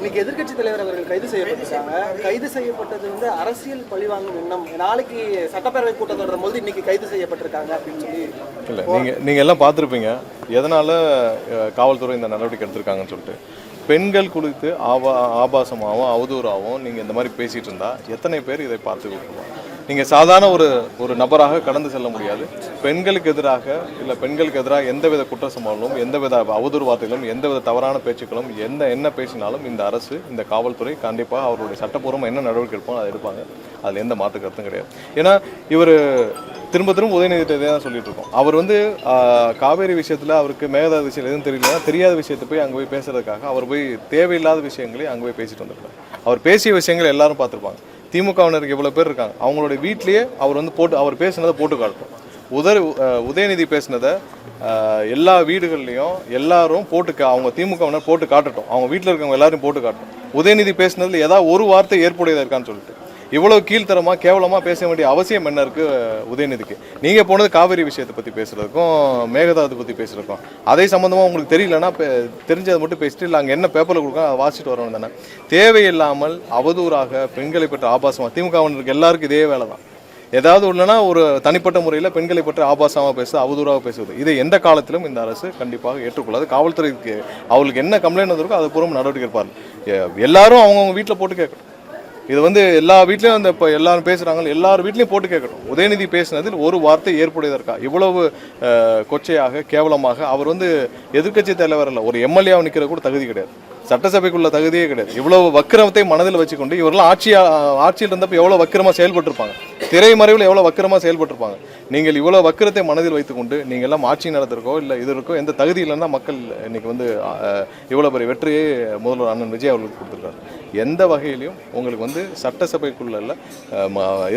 இன்னைக்கு எதிர்க்கட்சி தலைவர் அவர்கள் கைது செய்யப்பட்டிருக்காங்க. கைது செய்யப்பட்டது வந்து அரசியல் பழிவாங்கும் எண்ணம். நாளைக்கு சட்டப்பேரவை கூட்டம் தொடரும் போது இன்னைக்கு கைது செய்யப்பட்டிருக்காங்க அப்படின்னு சொல்லி இல்லை, நீங்கள் எல்லாம் பார்த்துருப்பீங்க எதனால் காவல்துறை இந்த நடவடிக்கை எடுத்திருக்காங்கன்னு சொல்லிட்டு. பெண்கள் குறித்து ஆபாசமாகவும் அவதூறாகவும் நீங்கள் இந்த மாதிரி பேசிகிட்டு இருந்தால் எத்தனை பேர் இதை பார்த்து விட்டுருவாங்க? நீங்கள் சாதாரண ஒரு நபராக கடந்து செல்ல முடியாது. பெண்களுக்கு எதிராக இல்லை பெண்களுக்கு எதிராக எந்தவித குற்றச்சம்பவங்களும் எந்தவித அவதூறு வார்த்தைகளும் எந்தவித தவறான பேச்சுக்களும் என்ன பேசினாலும் இந்த அரசு இந்த காவல்துறை கண்டிப்பாக அவருடைய சட்டப்பூர்வமாக என்ன நடவடிக்கை எடுப்பாங்க அதை எடுப்பாங்க. அதில் எந்த மாற்று கருத்தும் கிடையாது. ஏன்னா இவர் திரும்ப உதயநிதியை தான் சொல்லிட்டு இருக்கோம். அவர் வந்து காவேரி விஷயத்தில் அவருக்கு மேகதாது விஷயம் எதுவும் தெரியல, தெரியாத விஷயத்தை போய் அங்கே போய் பேசுறதுக்காக அவர் போய் தேவையில்லாத விஷயங்களை அங்கே போய் பேசிட்டு வந்திருக்காரு. அவர் பேசிய விஷயங்கள் எல்லாரும் பார்த்துருப்பாங்க. திமுகவினருக்கு எவ்வளோ பேர் இருக்காங்க, அவங்களுடைய வீட்லேயே அவர் வந்து அவர் பேசுனதை போட்டு காட்டும். உதயநிதி பேசினதை எல்லா வீடுகள்லையும் எல்லாரும் அவங்க திமுகவினர் போட்டு காட்டட்டும், அவங்க வீட்டில் இருக்கவங்க எல்லாரும் போட்டு காட்டட்டும். உதயநிதி பேசினதில் ஏதாவது ஒரு வார்த்தை ஏற்புடையதாக இருக்கான்னு சொல்லிட்டு இவ்வளவு கீழ்த்தரமாக கேவலமாக பேச வேண்டிய அவசியம் என்ன இருக்குது உதயநிதிக்கு? நீங்கள் போனது காவிரி விஷயத்தை பற்றி பேசுகிறதுக்கும் மேகதாது பற்றி பேசுகிறதுக்கும் அதே சம்மந்தமாக உங்களுக்கு தெரியலன்னா தெரிஞ்சதை மட்டும் பேசிட்டு இல்லை அங்கே என்ன பேப்பரில் கொடுக்க அதை வாசிட்டு வரணும் தானே. தேவையில்லாமல் அவதூறாக பெண்களை பற்றி ஆபாசமாக திமுகவினருக்கு எல்லாருக்கும் இதே வேலை தான். ஏதாவது இல்லைன்னா ஒரு தனிப்பட்ட முறையில் பெண்களை பற்றி ஆபாசமாக பேசுவது அவதூறாக பேசுவது இதை எந்த காலத்திலும் இந்த அரசு கண்டிப்பாக ஏற்றுக்கொள்ளாது. காவல்துறைக்கு அவங்களுக்கு என்ன கம்ப்ளைண்ட் வந்திருக்கோ அது பூர்வம் நடவடிக்கை இருப்பார்கள். எல்லாரும் அவங்கவுங்க வீட்டில் போட்டு கேட்கணும். இது வந்து எல்லா வீட்லையும் அந்த இப்போ எல்லாரும் பேசுகிறாங்க, எல்லார் வீட்லையும் போட்டு கேட்கணும். உதயநிதி பேசினதில் ஒரு வார்த்தை ஏற்புடையதற்கா இவ்வளவு கொச்சையாக கேவலமாக அவர் வந்து எதிர்க்கட்சி தலைவர் இல்லை, ஒரு எம்எல்ஏவாக நிற்கிற கூட தகுதி கிடையாது, சட்டசபைக்குள்ள தகுதியே கிடையாது. இவ்வளவு வக்கிரமத்தை மனதில் வச்சுக்கொண்டு இவரெல்லாம் ஆட்சியில் இருந்தப்போ எவ்வளோ வக்கிரமாக செயல்பட்டிருப்பாங்க, திரைமறைவில் எவ்வளோ வக்கிரமாக செயல்பட்டிருப்பாங்க. நீங்கள் இவ்வளோ வக்கிரத்தை மனதில் வைத்துக்கொண்டு நீங்கள் எல்லாம் ஆட்சி நடத்திருக்கோ இல்லை இது இருக்கோ எந்த தகுதி இல்லைன்னா மக்கள் இன்னைக்கு வந்து இவ்வளோ பெரிய வெற்றியே முதல்வர் அண்ணன் விஜய் அவர்களுக்கு கொடுத்துருக்காரு. எந்த வகையிலையும் உங்களுக்கு வந்து சட்டசபைக்குள்ள இல்லை,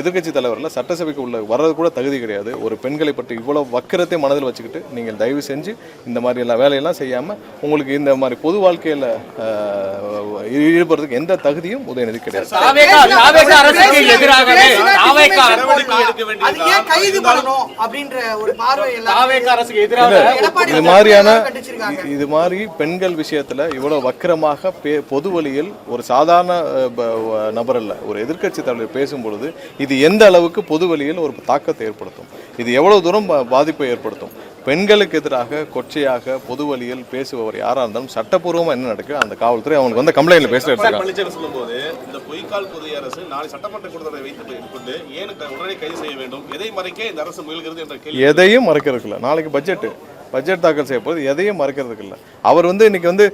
எதிர்க்கட்சி தலைவரில் சட்டசபைக்கு உள்ள வர்றது கூட தகுதி கிடையாது. ஒரு பெண்களை பற்றி இவ்வளோ வக்கிரத்தை மனதில் வச்சுக்கிட்டு நீங்கள் தயவு செஞ்சு இந்த மாதிரி எல்லா வேலையெல்லாம் செய்யாமல் உங்களுக்கு இந்த மாதிரி பொது வாழ்க்கையில் ஈடுபடுறதுக்கு எந்த தகுதியும் உதயநிதி கிடையாது. இது மாதிரி பெண்கள் விஷயத்துல இவ்வளவு வக்கிரமாக பொது வழியில் ஒரு சாதாரண நபர் அல்ல, ஒரு எதிர்க்கட்சி தலைவர் பேசும் பொழுது இது எந்த அளவுக்கு பொது வழியில் ஒரு தாக்கத்தை ஏற்படுத்தும், இது எவ்வளவு தூரம் பாதிப்பை ஏற்படுத்தும். பெண்களுக்கு எதிராக கொச்சையாக பொது வழியில் பேசுபவர் யாராக இருந்தாலும் சட்டப்பூர்வமாக என்ன நடக்குது அந்த காவல்துறை அவங்களுக்கு வந்து கம்ப்ளைண்ட்ல பேசுறது சொல்லும்போது இந்த பொய்க்கால் புதிய அரசு நாளை சட்டமன்ற கூட்டத்தை வைத்து கொண்டு ஏன் உடனே கைது செய்ய வேண்டும், எதை மறைக்க இந்த அரசு முயல்கிறது என்ற கேள்வி. எதையும் மறைக்கிறதுக்கு இல்லை. நாளைக்கு பட்ஜெட் தாக்கல் செய்ய போது எதையும் மறைக்கிறதுக்கு இல்லை. அவர் வந்து இன்னைக்கு வந்து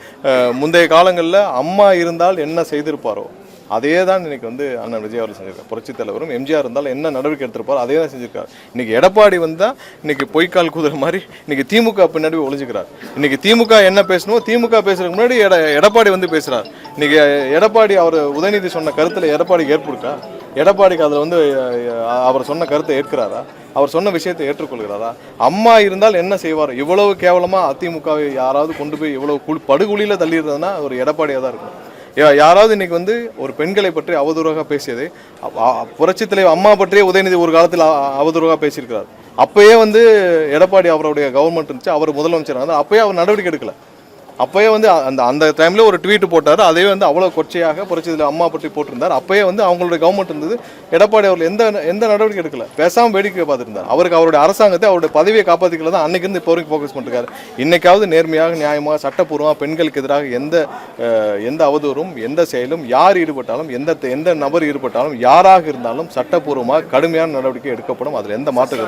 முந்தைய காலங்களில் அம்மா இருந்தால் என்ன செய்திருப்பாரோ அதே தான் இன்னைக்கு வந்து அண்ணன் விஜய் அவர்கள் செஞ்சிருக்காரு. புரட்சி தலைவரும் எம்ஜிஆர் இருந்தாலும் என்ன நடவடிக்கை எடுத்திருப்பாரோ அதே தான் செஞ்சிருக்காரு. இன்னைக்கு எடப்பாடி வந்தால் இன்னைக்கு பொய்க்கால் குதிரை மாதிரி இன்னைக்கு திமுக பின்னாடி ஒழிஞ்சுக்கிறார். இன்னைக்கு திமுக என்ன பேசணுமோ திமுக பேசுறதுக்கு முன்னாடி எடப்பாடி வந்து பேசுறார். இன்னைக்கு எடப்பாடி அவர் உதயநிதி சொன்ன கருத்தில் எடப்பாடிக்கு ஏற்படுக்கா? எடப்பாடிக்கு அதில் வந்து அவர் சொன்ன கருத்தை ஏற்கிறாரா? அவர் சொன்ன விஷயத்தை ஏற்றுக்கொள்கிறாரா? அம்மா இருந்தால் என்ன செய்வார்? இவ்வளவு கேவலமாக அதிமுகவை யாராவது கொண்டு போய் இவ்வளவு படுகொலியில் தள்ளிடுறதுன்னா ஒரு எடப்பாடியாக தான் இருக்கும். யாராவது இன்னைக்கு வந்து ஒரு பெண்களை பற்றி அவதூறாக பேசியது புரட்சி தலைவர் அம்மா பற்றியே உதயநிதி ஒரு காலத்தில் அவதூறாக பேசியிருக்கிறார். அப்பயே வந்து எடப்பாடி அவருடைய கவர்மெண்ட் இருந்துச்சு, அவர் முதலமைச்சர் வந்து அப்பயே அவர் நடவடிக்கை எடுக்கல. அப்பயே வந்து அந்த டைம்ல ஒரு ட்வீட் போட்டார், அதே வந்து அவ்வளோ கொச்சையாக புரட்சியில் அம்மா பற்றி போட்டிருந்தார். அப்பயே வந்து அவங்களுடைய கவர்மெண்ட் இருந்தது, எடப்பாடி அவர்கள் எந்த நடவடிக்கை எடுக்கல, பேசாமல் வேடிக்கை பார்த்துருந்தார். அவருக்கு அவருடைய அரசாங்கத்தை அவருடைய பதவியை காப்பாற்றிக்கல தான் அன்னைக்கு இருந்து இப்போ வரைக்கும் ஃபோக்கஸ் பண்ணிருக்காரு. இன்னைக்காவது நேர்மையாக நியாயமாக சட்டப்பூர்வமாக பெண்களுக்கு எதிராக எந்த அவதூறும் எந்த செயலும் யார் ஈடுபட்டாலும் எந்த நபர் ஈடுபட்டாலும் யாராக இருந்தாலும் சட்டப்பூர்வமாக கடுமையான நடவடிக்கை எடுக்கப்படும். அதில் எந்த மாற்று